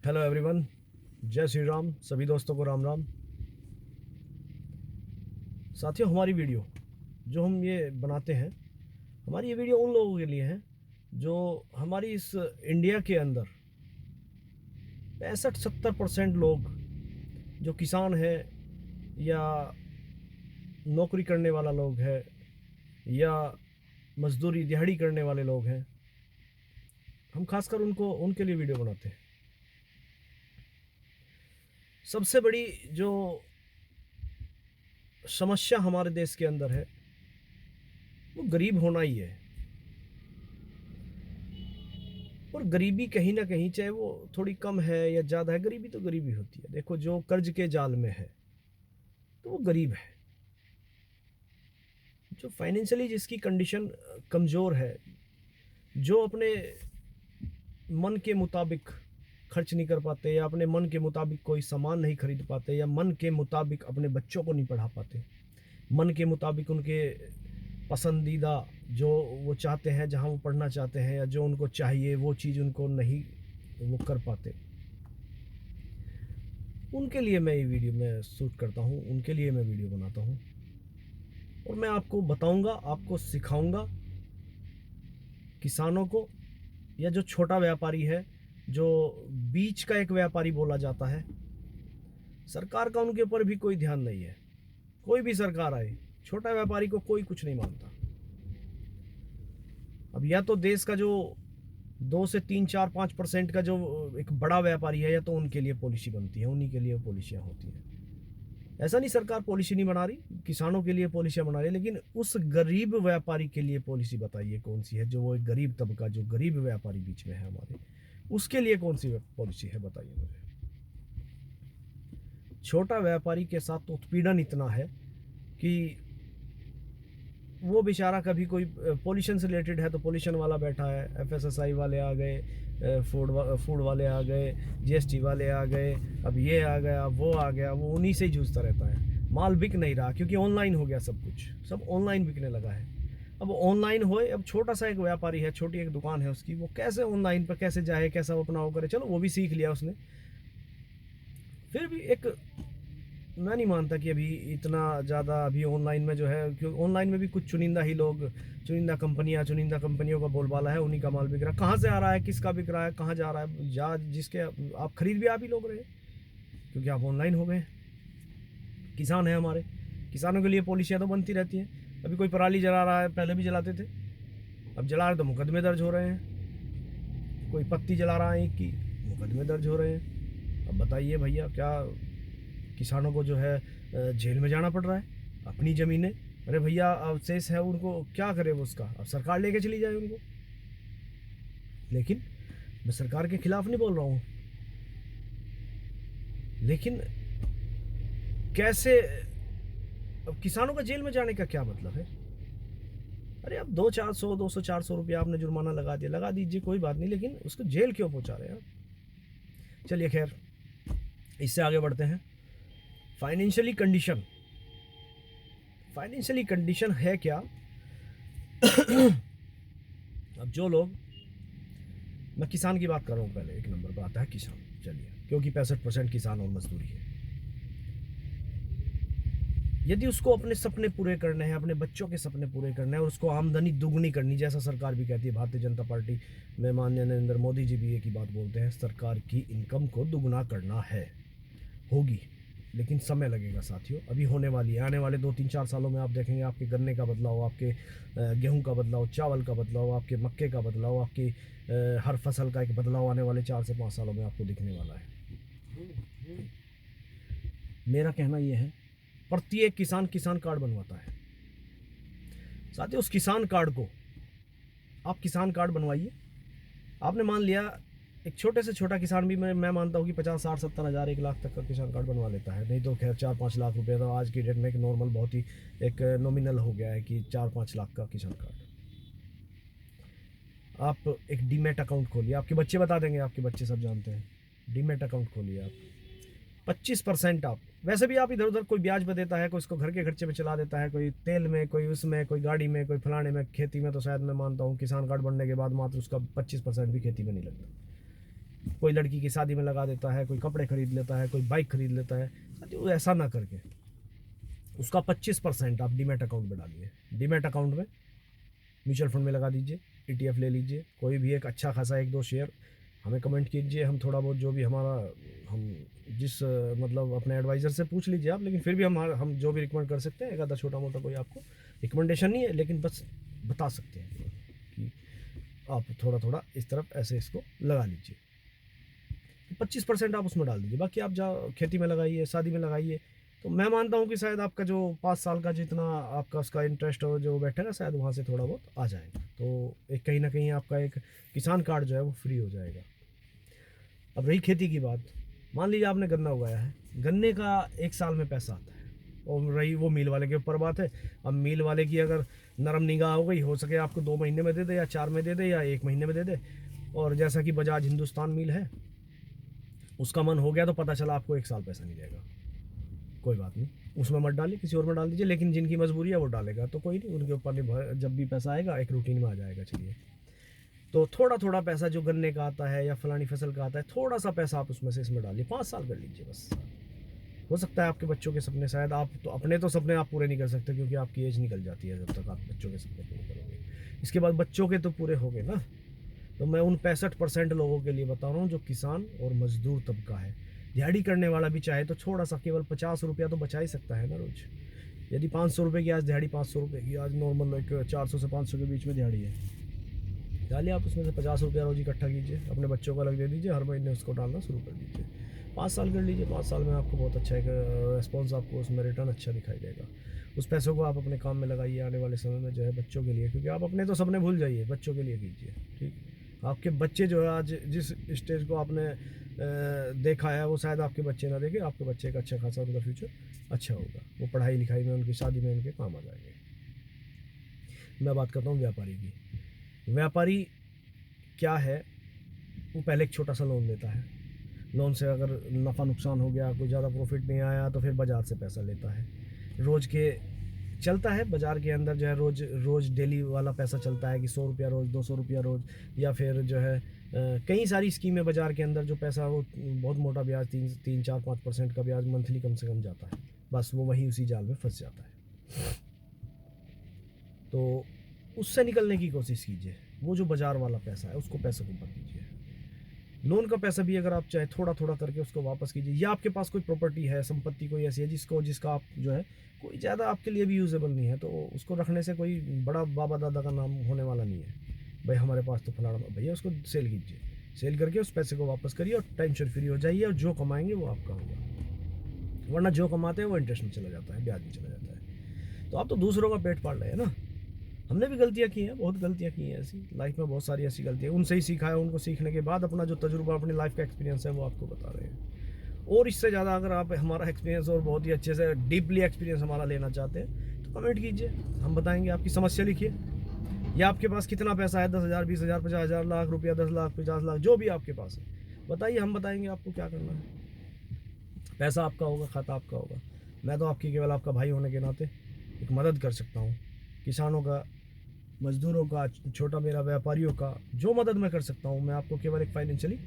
Hello everyone, जय श्री राम। सभी दोस्तों को राम राम। साथियों, हमारी वीडियो जो हम ये बनाते हैं, हमारी ये वीडियो उन लोगों के लिए है जो हमारी इस इंडिया के अंदर 65-70% लोग जो किसान है या नौकरी करने वाला लोग है या मजदूरी दिहाड़ी करने वाले लोग हैं, हम खासकर उनको उनके लिए वीडियो बनाते हैं। सबसे बड़ी जो समस्या हमारे देश के अंदर है वो गरीब होना ही है। और गरीबी कहीं ना कहीं, चाहे वो थोड़ी कम है या ज़्यादा है, गरीबी तो गरीबी होती है। देखो, जो कर्ज के जाल में है तो वो गरीब है। जो फाइनेंशियली जिसकी कंडीशन कमज़ोर है, जो अपने मन के मुताबिक खर्च नहीं कर पाते या अपने मन के मुताबिक कोई सामान नहीं खरीद पाते या मन के मुताबिक अपने बच्चों को नहीं पढ़ा पाते, मन के मुताबिक उनके पसंदीदा जो वो चाहते हैं, जहाँ वो पढ़ना चाहते हैं या जो उनको चाहिए वो चीज़ उनको नहीं वो कर पाते, उनके लिए मैं ये वीडियो में शूट करता हूँ, उनके लिए मैं वीडियो बनाता हूँ। और मैं आपको बताऊँगा, आपको सिखाऊँगा, किसानों को या जो छोटा व्यापारी है, जो बीच का एक व्यापारी बोला जाता है, सरकार का उनके ऊपर भी कोई ध्यान नहीं है। कोई भी सरकार आए, छोटा व्यापारी को कोई कुछ नहीं मानता। अब या तो देश का जो 2 से 3, 4, 5% का जो एक बड़ा व्यापारी है, या तो उनके लिए पॉलिसी बनती है, उन्हीं के लिए पॉलिसियाँ होती हैं। ऐसा नहीं सरकार पॉलिसी नहीं बना रही, किसानों के लिए पॉलिसियाँ बना रही है, लेकिन उस गरीब व्यापारी के लिए पॉलिसी बताइए कौन सी है, जो वो एक गरीब तबका, जो गरीब व्यापारी बीच में है हमारे, उसके लिए कौन सी पॉलिसी है बताइए मुझे। छोटा व्यापारी के साथ तो उत्पीड़न इतना है कि वो बेचारा, कभी कोई पोल्यूशन से रिलेटेड है तो पोल्यूशन वाला बैठा है, एफएसएसआई वाले आ गए, फूड वाले आ गए, जीएसटी वाले आ गए, अब ये आ गया, वो आ गया, वो उन्हीं से ही जूझता रहता है। माल बिक नहीं रहा क्योंकि ऑनलाइन हो गया, सब कुछ सब ऑनलाइन बिकने लगा है। अब ऑनलाइन होए, अब छोटा सा एक व्यापारी है, छोटी एक दुकान है उसकी, वो कैसे ऑनलाइन पर कैसे जाए, कैसा वो अपना वो करे, चलो वो भी सीख लिया उसने। फिर भी एक, मैं नहीं मानता कि अभी इतना ज़्यादा अभी ऑनलाइन में जो है, क्योंकि ऑनलाइन में भी कुछ चुनिंदा ही लोग, चुनिंदा कंपनियों का बोलबाला है, उन्हीं का माल बिक रहा है। कहाँ से आ रहा है, किसका बिक रहा है, कहाँ जा रहा है, जा जिसके आप खरीद भी आप ही लोग रहे, क्योंकि आप ऑनलाइन हो गए। किसान है हमारे, किसानों के लिए पॉलिसियाँ तो बनती रहती हैं। अभी कोई पराली जला रहा है, पहले भी जलाते थे, अब जला रहे तो मुकदमे दर्ज हो रहे हैं। कोई पत्ती जला रहा है ईंट की, मुकदमे दर्ज हो रहे हैं। अब बताइए भैया, क्या किसानों को जो है जेल में जाना पड़ रहा है? अपनी ज़मीनें, अरे भैया अवशेष है, उनको क्या करे वो, उसका अब सरकार लेके चली जाए उनको। लेकिन मैं सरकार के खिलाफ नहीं बोल रहा हूँ, लेकिन कैसे, अब किसानों का जेल में जाने का क्या मतलब है? अरे अब 200-400 रुपया आपने जुर्माना लगा दिया, लगा दीजिए, कोई बात नहीं, लेकिन उसको जेल क्यों पहुंचा रहे हैं आप? चलिए खैर, इससे आगे बढ़ते हैं। फाइनेंशियली कंडीशन, फाइनेंशियली कंडीशन है क्या? अब जो लोग, मैं किसान की बात कर रहा हूँ, पहले एक नंबर पर आता है किसान, चलिए, क्योंकि 65% किसान और मजदूरी है। यदि उसको अपने सपने पूरे करने हैं, अपने बच्चों के सपने पूरे करने हैं, और उसको आमदनी दुगनी करनी, जैसा सरकार भी कहती है, भारतीय जनता पार्टी में माननीय नरेंद्र मोदी जी भी एक ही बात बोलते हैं, सरकार की इनकम को दुगना करना है, होगी, लेकिन समय लगेगा साथियों। अभी होने वाली है, आने वाले 2-3-4 सालों में आप देखेंगे आपके गन्ने का बदलाव, आपके गेहूं का बदलाव, चावल का बदलाव, आपके मक्के का बदलाव, आपकी हर फसल का एक बदलाव आने वाले 4 से 5 सालों में आपको दिखने वाला है। मेरा कहना यह है, प्रत्येक किसान किसान कार्ड बनवाता है। साथियों, उस किसान कार्ड को आप किसान कार्ड बनवाइए। आपने मान लिया, एक छोटे से छोटा किसान भी मैं मानता हूँ कि 50, 60, 70 हज़ार, 1 लाख तक का किसान कार्ड बनवा लेता है। नहीं तो खैर 4-5 लाख रुपए तो आज की डेट में एक नॉर्मल, बहुत ही एक नॉमिनल हो गया है कि 4-5 लाख का किसान कार्ड। आप एक डीमेट अकाउंट खोलिए, आपके बच्चे बता देंगे, आपके बच्चे सब जानते हैं। डीमेट अकाउंट खोलिए आप, 25% आप, वैसे भी आप इधर उधर कोई ब्याज पे देता है, कोई इसको घर के खर्चे में चला देता है, कोई तेल में, कोई उसमें, कोई गाड़ी में, कोई फलाने में, खेती में तो शायद मैं मानता हूँ किसान कार्ड बनने के बाद मात्र उसका 25% भी खेती में नहीं लगता। कोई लड़की की शादी में लगा देता है, कोई कपड़े खरीद लेता है, कोई बाइक खरीद लेता है। साथियों ऐसा ना करके उसका 25% आप डीमैट अकाउंट में डालिए। डीमैट अकाउंट में म्यूचुअल फंड में लगा दीजिए, ETF ले लीजिए, कोई भी एक अच्छा खासा 1-2 शेयर हमें कमेंट कीजिए, हम थोड़ा बहुत जो भी हमारा हम जिस मतलब अपने एडवाइज़र से पूछ लीजिए आप, लेकिन फिर भी हम जो भी रिकमेंड कर सकते हैं, एक आधा छोटा मोटा कोई आपको रिकमेंडेशन नहीं है, लेकिन बस बता सकते हैं कि आप थोड़ा थोड़ा इस तरफ ऐसे इसको लगा लीजिए। 25% आप उसमें डाल दीजिए, बाकी आप जाओ खेती में लगाइए, शादी में लगाइए। तो मैं मानता हूँ कि शायद आपका जो 5 साल का जितना आपका उसका इंटरेस्ट हो जो बैठेगा, शायद वहाँ से थोड़ा बहुत आ जाएगा। तो एक कहीं ना कहीं आपका एक किसान कार्ड जो है वो फ्री हो जाएगा। अब रही खेती की बात, मान लीजिए आपने गन्ना उगाया है, गन्ने का 1 साल में पैसा आता है, और रही वो मिल वाले के ऊपर बात है। अब मिल वाले की अगर नरम निगाह हो गई, हो सके आपको 2 महीने में दे दे, या 4 में दे दे, या 1 महीने में दे दे। और जैसा कि बजाज हिंदुस्तान मिल है, उसका मन हो गया तो पता चला आपको 1 साल पैसा नहीं देगा, कोई बात नहीं, उसमें मत डालिए, किसी और में डाल दीजिए। लेकिन जिनकी मजबूरी है वो डालेगा तो कोई नहीं, उनके ऊपर नहीं, जब भी पैसा आएगा एक रूटीन में आ जाएगा। चलिए, तो थोड़ा थोड़ा पैसा जो गन्ने का आता है या फलानी फसल का आता है, थोड़ा सा पैसा आप उसमें से इसमें डालिए, 5 साल कर लीजिए बस। हो सकता है आपके बच्चों के सपने, शायद आप तो अपने तो सपने आप पूरे नहीं कर सकते क्योंकि आपकी एज निकल जाती है जब तक आप बच्चों के सपने पूरे करोगे। इसके बाद बच्चों के तो पूरे हो गए ना। तो मैं उन 65% लोगों के लिए बता रहा हूँ जो किसान और मजदूर तबका है। दिहाड़ी करने वाला भी चाहे तो थोड़ा सा, केवल 50 रुपया तो बचा ही सकता है ना रोज। यदि 500 रुपये की आज दिहाड़ी, 500 रुपये की आज नॉर्मल एक 400 से 500 के बीच में दिहाड़ी है, डालिए आप उसमें से 50 रुपया रोज इकट्ठा कीजिए, अपने बच्चों को अलग दे दीजिए, हर महीने उसको डालना शुरू कर दीजिए। 5 साल कर लीजिए, 5 साल में आपको बहुत अच्छा एक रेस्पॉन्स, आपको उसमें रिटर्न अच्छा दिखाई देगा। उस पैसों को आप अपने काम में लगाइए आने वाले समय में जो है बच्चों के लिए, क्योंकि आप अपने तो सपने भूल जाइए, बच्चों के लिए कीजिए। ठीक, आपके बच्चे जो है आज जिस स्टेज को आपने देखा है वो शायद आपके बच्चे ना देखें, आपके बच्चे का अच्छा खासा उनका फ्यूचर अच्छा होगा, वो पढ़ाई लिखाई में, उनकी शादी में उनके काम आ जाएंगे। मैं बात करता हूँ व्यापारी की। व्यापारी क्या है, वो पहले एक छोटा सा लोन लेता है, लोन से अगर नफ़ा नुकसान हो गया, कोई ज़्यादा प्रॉफिट नहीं आया तो फिर बाज़ार से पैसा लेता है। रोज़ के चलता है बाज़ार के अंदर जो है, रोज़ रोज़ डेली वाला पैसा चलता है कि 100 रुपया रोज़, 200 रुपया रोज़, या फिर जो है कई सारी स्कीमें बाज़ार के अंदर, जो पैसा वो बहुत मोटा ब्याज 3-4-5% का ब्याज मंथली कम से कम जाता है, बस वो वहीं उसी जाल में फंस जाता है। तो उससे निकलने की कोशिश कीजिए, वो जो बाज़ार वाला पैसा है उसको पैसे को मत दीजिए। लोन का पैसा भी अगर आप चाहे थोड़ा थोड़ा करके उसको वापस कीजिए, या आपके पास कोई प्रॉपर्टी है, संपत्ति कोई ऐसी है जिसका आप जो है कोई ज़्यादा आपके लिए भी यूजेबल नहीं है, तो उसको रखने से कोई बड़ा बाबा दादा का नाम होने वाला नहीं है। भाई हमारे पास तो फलाना, भैया उसको सेल कीजिए, सेल करके उस पैसे को वापस करिए और टेंशन फ्री हो जाइए, और जो कमाएंगे वो आपका होगा। वरना जो कमाते हैं वो इंटरेस्ट में चला जाता है, ब्याज में चला जाता है। तो आप तो दूसरों का पेट पाल रहे हैं ना। हमने भी गलतियाँ की हैं, बहुत गलतियाँ की हैं ऐसी लाइफ में, बहुत सारी ऐसी गलतियाँ, उनसे ही सीखा है, उनको सीखने के बाद अपना जो तजुर्बा, अपनी लाइफ का एक्सपीरियंस है वो आपको बता रहे हैं। और इससे ज़्यादा अगर आप हमारा एक्सपीरियंस और बहुत ही अच्छे से डीपली एक्सपीरियंस हमारा लेना चाहते हैं तो कमेंट कीजिए, हम बताएंगे। आपकी समस्या लिखिए, या आपके पास कितना पैसा है, 10,000, 20,000, 50,000, लाख रुपया, 10 लाख, 50 लाख, जो भी आपके पास है बताइए, हम बताएंगे आपको क्या करना है। पैसा आपका होगा, खाता आपका होगा। मैं तो आपकी केवल आपका भाई होने के नाते एक मदद कर सकता हूँ, किसानों का, मजदूरों का, छोटा मेरा व्यापारियों का, जो मदद मैं कर सकता हूँ, मैं आपको केवल एक फाइनेंशियली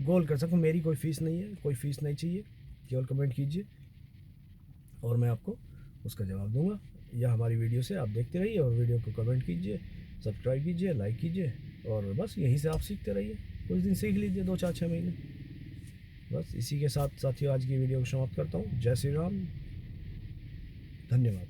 गोल कर सकूँ। मेरी कोई फ़ीस नहीं है, कोई फ़ीस नहीं चाहिए, केवल कमेंट कीजिए और मैं आपको उसका जवाब दूंगा। या हमारी वीडियो से आप देखते रहिए और वीडियो को कमेंट कीजिए, सब्सक्राइब कीजिए, लाइक कीजिए, और बस यहीं से आप सीखते रहिए। कुछ दिन सीख लीजिए, 2-4-6 महीने। बस इसी के साथ साथियों आज की वीडियो को समाप्त करता हूँ। जय श्री राम, धन्यवाद।